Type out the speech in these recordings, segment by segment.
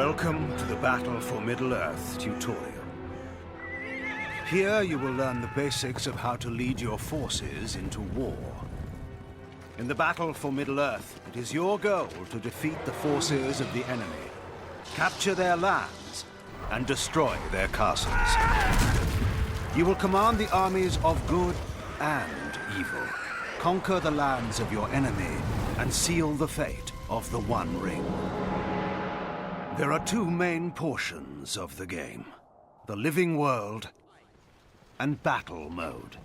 Welcome to the Battle for Middle-earth tutorial. Here you will learn the basics of how to lead your forces into war. In the Battle for Middle-earth, it is your goal to defeat the forces of the enemy, capture their lands, and destroy their castles. You will command the armies of good and evil, conquer the lands of your enemy, and seal the fate of the One Ring. There are two main portions of the game: the living world and battle mode.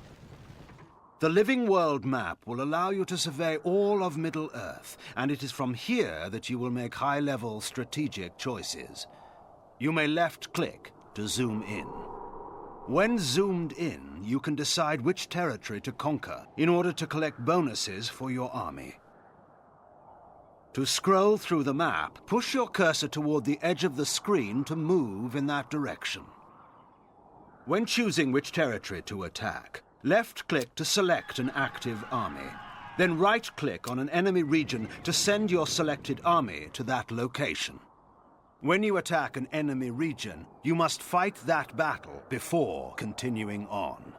The living world map will allow you to survey all of Middle-earth, and it is from here that you will make high-level strategic choices. You may left-click to zoom in. When zoomed in, you can decide which territory to conquer in order to collect bonuses for your army. To scroll through the map, push your cursor toward the edge of the screen to move in that direction. When choosing which territory to attack, left-click to select an active army. Then right-click on an enemy region to send your selected army to that location. When you attack an enemy region, you must fight that battle before continuing on.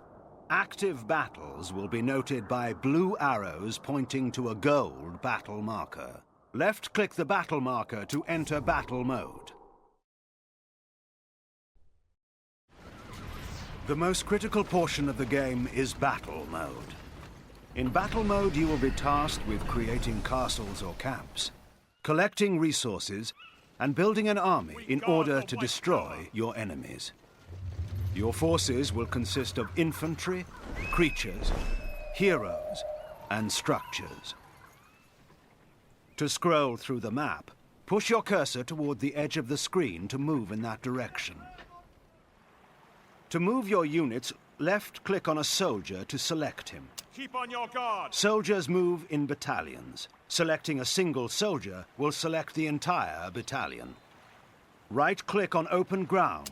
Active battles will be noted by blue arrows pointing to a gold battle marker. Left-click the battle marker to enter battle mode. The most critical portion of the game is battle mode. In battle mode, you will be tasked with creating castles or camps, collecting resources, and building an army in order to destroy your enemies. Your forces will consist of infantry, creatures, heroes, and structures. To scroll through the map, push your cursor toward the edge of the screen to move in that direction. To move your units, left-click on a soldier to select him. Keep on your guard! Soldiers move in battalions. Selecting a single soldier will select the entire battalion. Right-click on open ground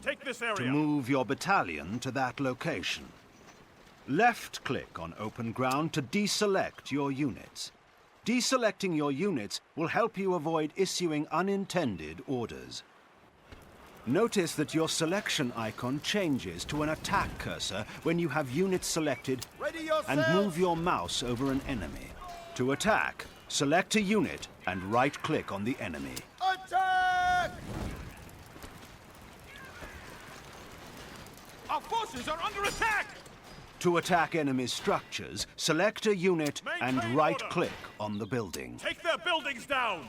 to move your battalion to that location. Left-click on open ground to deselect your units. Deselecting your units will help you avoid issuing unintended orders. Notice that your selection icon changes to an attack cursor when you have units selected and move your mouse over an enemy. To attack, select a unit and right-click on the enemy. Attack! Our forces are under attack! To attack enemy structures, select a unit and right-click on the building. Take their buildings down!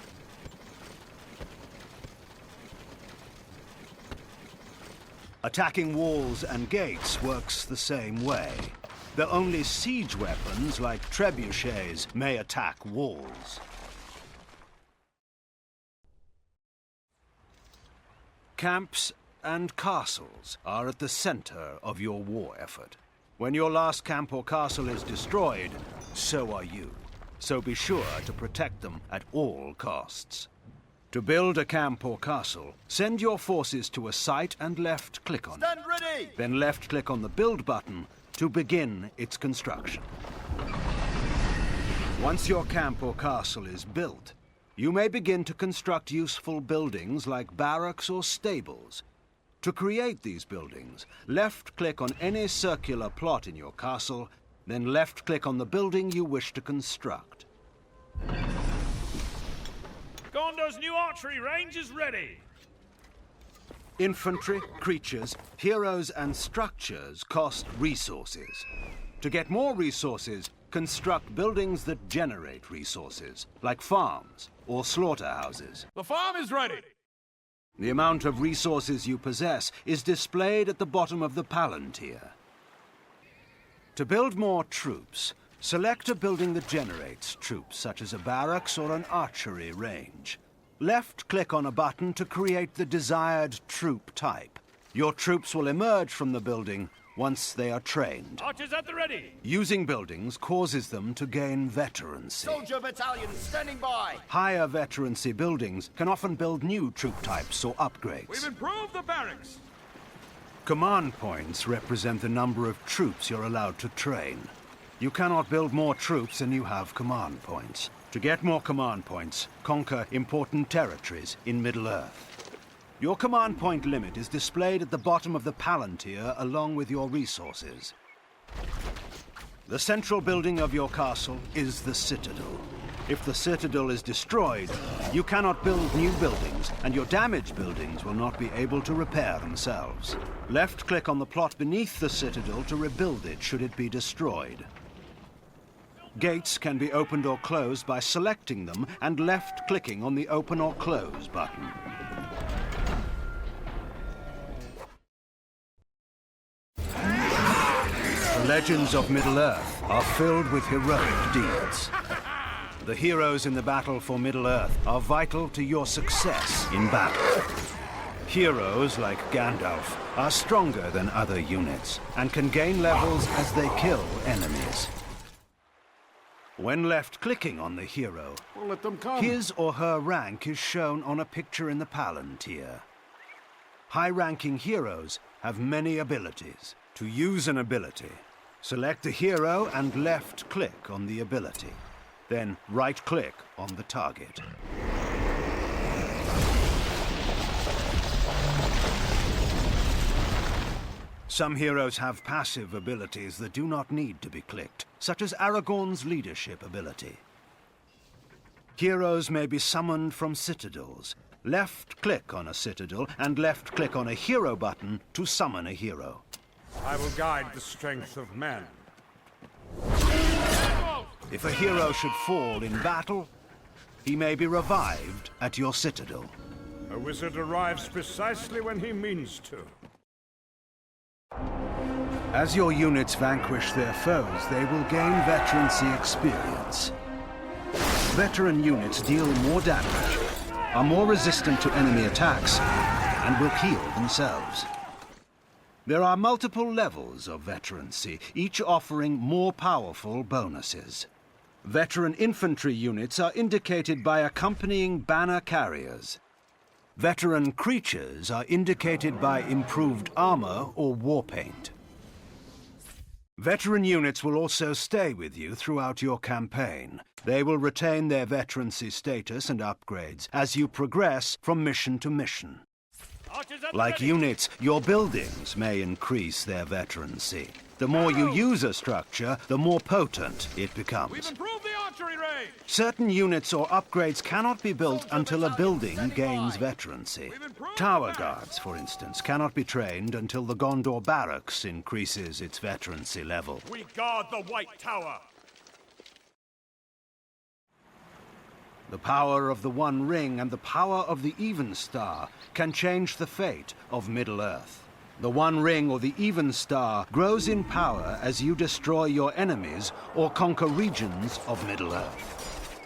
Attacking walls and gates works the same way. The only siege weapons, like trebuchets, may attack walls. Camps and castles are at the center of your war effort. When your last camp or castle is destroyed, so are you. So be sure to protect them at all costs. To build a camp or castle, send your forces to a site and left-click on it. Stand ready! Then left-click on the Build button to begin its construction. Once your camp or castle is built, you may begin to construct useful buildings like barracks or stables. To create these buildings, left-click on any circular plot in your castle, then left-click on the building you wish to construct. Gondor's new archery range is ready! Infantry, creatures, heroes, and structures cost resources. To get more resources, construct buildings that generate resources, like farms or slaughterhouses. The farm is ready! The amount of resources you possess is displayed at the bottom of the Palantir. To build more troops, select a building that generates troops, such as a barracks or an archery range. Left-click on a button to create the desired troop type. Your troops will emerge from the building once they are trained. Archers at the ready! Using buildings causes them to gain veterancy. Soldier battalion standing by! Higher veterancy buildings can often build new troop types or upgrades. We've improved the barracks! Command points represent the number of troops you're allowed to train. You cannot build more troops than you have command points. To get more command points, conquer important territories in Middle-earth. Your command point limit is displayed at the bottom of the Palantir along with your resources. The central building of your castle is the Citadel. If the Citadel is destroyed, you cannot build new buildings, and your damaged buildings will not be able to repair themselves. Left-click on the plot beneath the Citadel to rebuild it should it be destroyed. Gates can be opened or closed by selecting them and left-clicking on the Open or Close button. The legends of Middle-earth are filled with heroic deeds. The heroes in the battle for Middle-earth are vital to your success in battle. Heroes like Gandalf are stronger than other units and can gain levels as they kill enemies. When left-clicking on the hero, We'll let them come. his or her rank is shown on a picture in the Palantir. High-ranking heroes have many abilities. To use an ability, select the hero and left-click on the ability. Then right-click on the target. Some heroes have passive abilities that do not need to be clicked, such as Aragorn's leadership ability. Heroes may be summoned from citadels. Left-click on a citadel and left-click on a hero button to summon a hero. I will guide the strength of men. If a hero should fall in battle, he may be revived at your citadel. A wizard arrives precisely when he means to. As your units vanquish their foes, they will gain veterancy experience. Veteran units deal more damage, are more resistant to enemy attacks, and will heal themselves. There are multiple levels of veterancy, each offering more powerful bonuses. Veteran infantry units are indicated by accompanying banner carriers. Veteran creatures are indicated by improved armor or war paint. Veteran units will also stay with you throughout your campaign. They will retain their veterancy status and upgrades as you progress from mission to mission. Like units, your buildings may increase their veterancy. The more you use a structure, the more potent it We've becomes. improved the archery range. Certain units or upgrades cannot be built until a building gains veterancy. Tower guards, for instance, cannot be trained until the Gondor Barracks increases its veterancy level. We guard the White Tower. The power of the One Ring and the power of the Even Star can change the fate of Middle-earth. The One Ring or the Even Star grows in power as you destroy your enemies or conquer regions of Middle-earth.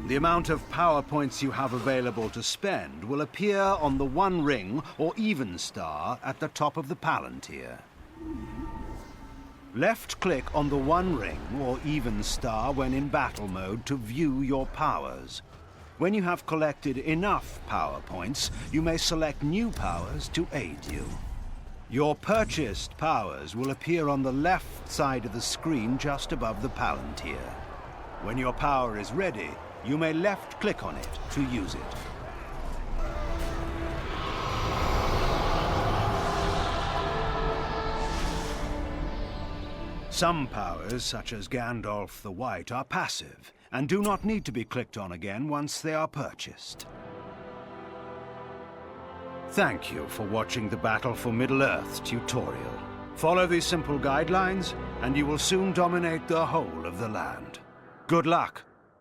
The amount of power points you have available to spend will appear on the One Ring or Even Star at the top of the Palantir. Left-click on the One Ring or Even Star when in battle mode to view your powers. When you have collected enough power points, you may select new powers to aid you. Your purchased powers will appear on the left side of the screen just above the Palantir. When your power is ready, you may left-click on it to use it. Some powers, such as Gandalf the White, are passive and do not need to be clicked on again once they are purchased. Thank you for watching the Battle for Middle-earth tutorial. Follow these simple guidelines and you will soon dominate the whole of the land. Good luck!